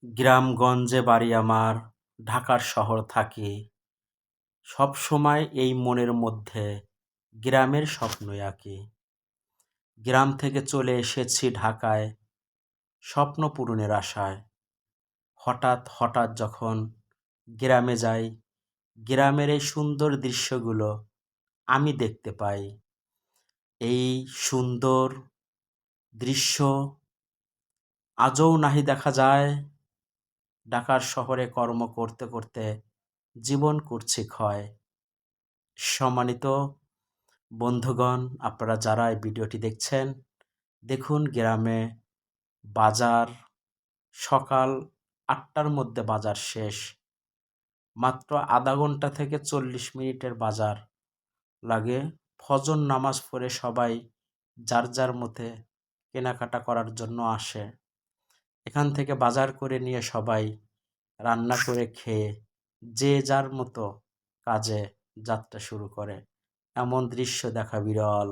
গ্রামগঞ্জে বাড়ি আমার, ঢাকার শহর থাকি। সবসময় এই মনের মধ্যে গ্রামের স্বপ্নই আঁকি। গ্রাম থেকে চলে এসেছি ঢাকায় স্বপ্ন পূরণের আশায়। হঠাৎ হঠাৎ যখন গ্রামে যাই, গ্রামের এই সুন্দর দৃশ্যগুলো আমি দেখতে পাই। এই সুন্দর দৃশ্য আজও নাহি দেখা যায়। ঢাকার শহরে কর্ম করতে করতে জীবন করছি ক্ষয়। সম্মানিত বন্ধুগণ, আপনারা যারা এই ভিডিওটি দেখছেন, দেখুন গ্রামে বাজার সকাল ৮টার মধ্যে বাজার শেষ। মাত্র আধা ঘন্টা থেকে ৪০ মিনিটের বাজার লাগে। ফজর নামাজ পড়ে সবাই যার যার মতে কেনাকাটা করার জন্য আসে। এখান থেকে বাজার করে নিয়ে সবাই রান্না করে খেয়ে যে যার মতো কাজে যাত্রা শুরু করে। এমন দৃশ্য দেখা বিরল।